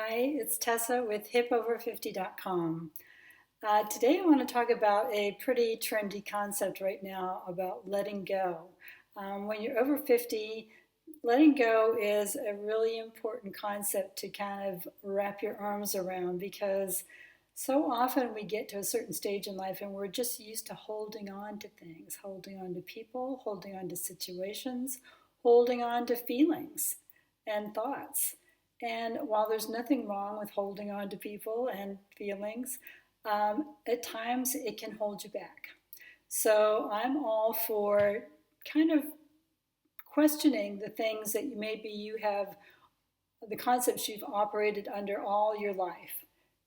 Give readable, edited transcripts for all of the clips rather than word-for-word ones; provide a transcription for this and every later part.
Hi, it's Tessa with hipover50.com. Today I want to talk about a pretty trendy concept right now about letting go. When you're over 50, letting go is a really important concept to kind of wrap your arms around because so often we get to a certain stage in life and we're just used to holding on to things, holding on to people, holding on to situations, holding on to feelings and thoughts. And while there's nothing wrong with holding on to people and feelings, at times it can hold you back. So I'm all for kind of questioning the things that maybe you have, the concepts you've operated under all your life.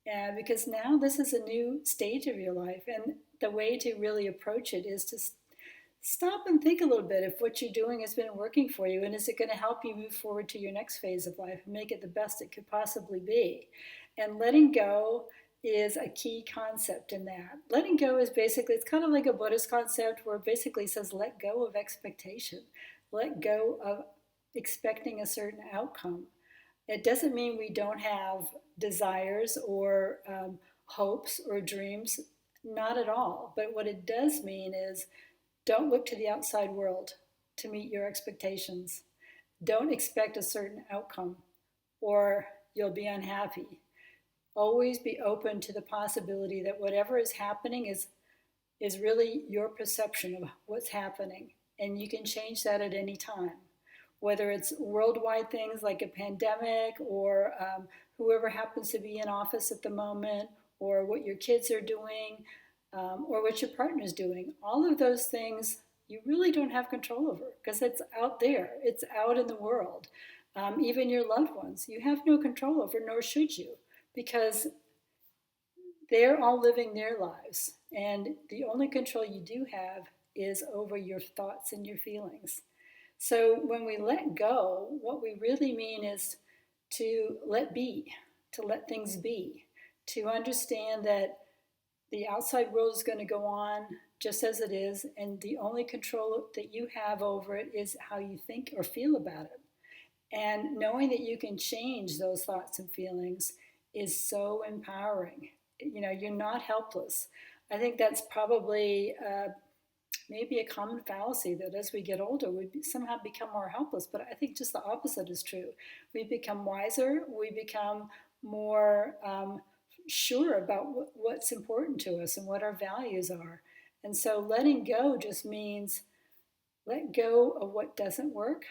And because now this is a new stage of your life, and the way to really approach it is to stop and think a little bit if what you're doing has been working for you, and is it going to help you move forward to your next phase of life and make it the best it could possibly be. And letting go is a key concept in that. Letting go is basically, it's kind of like a Buddhist concept where it basically says let go of expectation, let go of expecting a certain outcome. It doesn't mean we don't have desires or hopes or dreams, not at all. But what it does mean is don't look to the outside world to meet your expectations. Don't expect a certain outcome or you'll be unhappy. Always be open to the possibility that whatever is happening is really your perception of what's happening. And you can change that at any time, whether it's worldwide things like a pandemic or whoever happens to be in office at the moment, or what your kids are doing, or what your partner's doing. All of those things you really don't have control over because it's out there, it's out in the world. Even your loved ones, you have no control over, nor should you, because they're all living their lives. And the only control you do have is over your thoughts and your feelings. So when we let go, what we really mean is to let be, to let things be, to understand that the outside world is going to go on just as it is, and the only control that you have over it is how you think or feel about it. And knowing that you can change those thoughts and feelings is so empowering. You know, you're not helpless. I think that's probably maybe a common fallacy that as we get older, we somehow become more helpless. But I think just the opposite is true. We become wiser, we become more sure about what's important to us and what our values are. And so letting go just means let go of what doesn't work,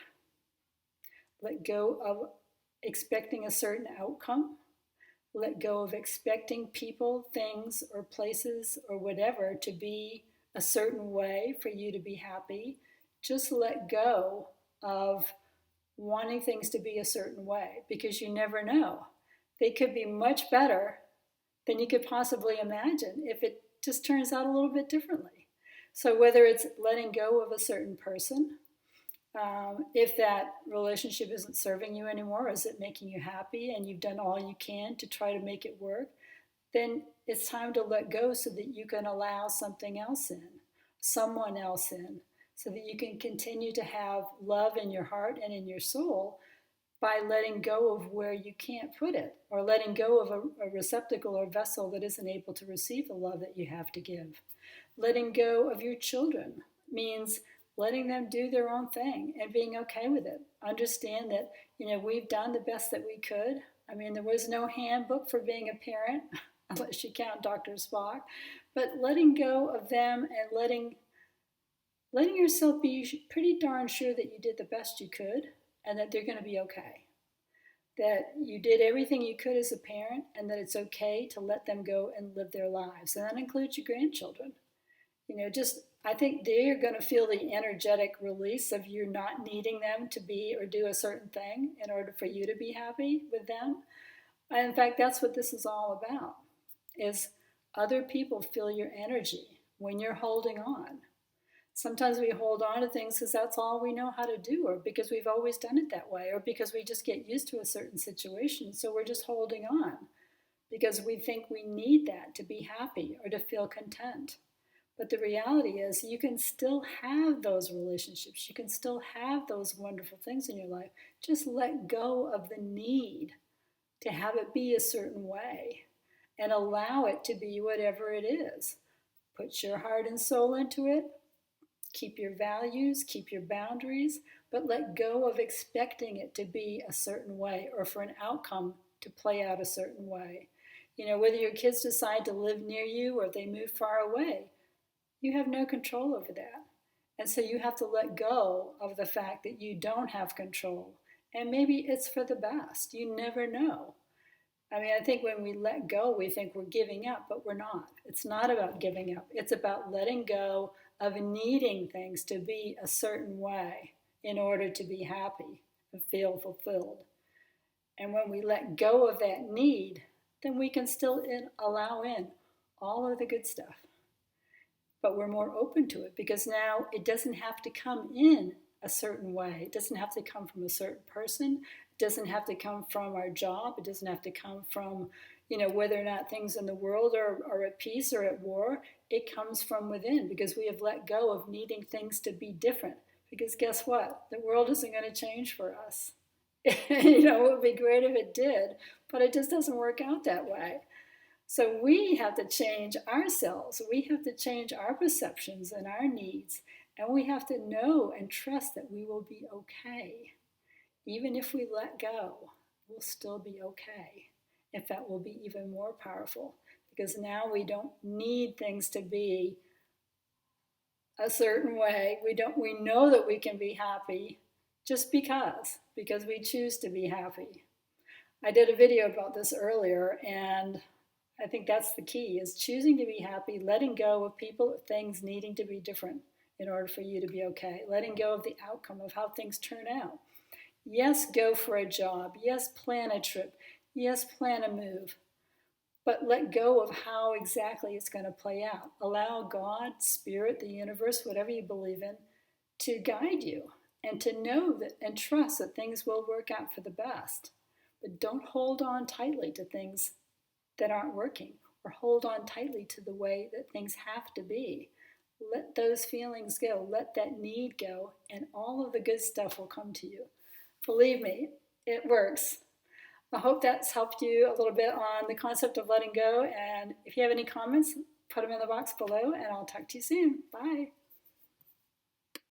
let go of expecting a certain outcome, let go of expecting people, things, or places, or whatever to be a certain way for you to be happy. Just let go of wanting things to be a certain way because you never know. They could be much better than you could possibly imagine if it just turns out a little bit differently. So whether it's letting go of a certain person, if that relationship isn't serving you anymore, is it making you happy and you've done all you can to try to make it work, then it's time to let go so that you can allow something else in, someone else in, so that you can continue to have love in your heart and in your soul by letting go of where you can't put it, or letting go of a receptacle or vessel that isn't able to receive the love that you have to give. Letting go of your children means letting them do their own thing and being okay with it. Understand that, we've done the best that we could. I mean, there was no handbook for being a parent, unless you count Dr. Spock. But letting go of them and letting yourself be pretty darn sure that you did the best you could and that they're going to be okay. That you did everything you could as a parent and that it's okay to let them go and live their lives. And that includes your grandchildren. I think they're going to feel the energetic release of you not needing them to be or do a certain thing in order for you to be happy with them. And in fact, that's what this is all about, is other people feel your energy when you're holding on. Sometimes we hold on to things because that's all we know how to do, or because we've always done it that way, or because we just get used to a certain situation. So we're just holding on because we think we need that to be happy or to feel content. But the reality is you can still have those relationships. You can still have those wonderful things in your life. Just let go of the need to have it be a certain way and allow it to be whatever it is. Put your heart and soul into it. Keep your values, keep your boundaries, but let go of expecting it to be a certain way or for an outcome to play out a certain way. Whether your kids decide to live near you or they move far away, you have no control over that. And so you have to let go of the fact that you don't have control. And maybe it's for the best. You never know. I think when we let go, we think we're giving up, but we're not. It's not about giving up. It's about letting go of needing things to be a certain way in order to be happy and feel fulfilled. And when we let go of that need, then we can still allow in all of the good stuff. But we're more open to it because now it doesn't have to come in a certain way. It doesn't have to come from a certain person. It doesn't have to come from our job. It doesn't have to come from, whether or not things in the world are at peace or at war. It comes from within because we have let go of needing things to be different. Because guess what? The world isn't going to change for us. It would be great if it did, but it just doesn't work out that way. So we have to change ourselves. We have to change our perceptions and our needs. And we have to know and trust that we will be okay. Even if we let go, we'll still be okay. In fact, we'll be even more powerful because now we don't need things to be a certain way. We know that we can be happy just because we choose to be happy. I did a video about this earlier, and I think that's the key, is choosing to be happy, letting go of people, things needing to be different in order for you to be okay, letting go of the outcome of how things turn out. Yes, go for a job. Yes, plan a trip. Yes, plan a move. But let go of how exactly it's going to play out. Allow God, Spirit, the universe, whatever you believe in, to guide you and to know that and trust that things will work out for the best. But don't hold on tightly to things that aren't working or hold on tightly to the way that things have to be. Let those feelings go. Let that need go, and all of the good stuff will come to you. Believe me, it works. I hope that's helped you a little bit on the concept of letting go. And if you have any comments, put them in the box below, and I'll talk to you soon. Bye.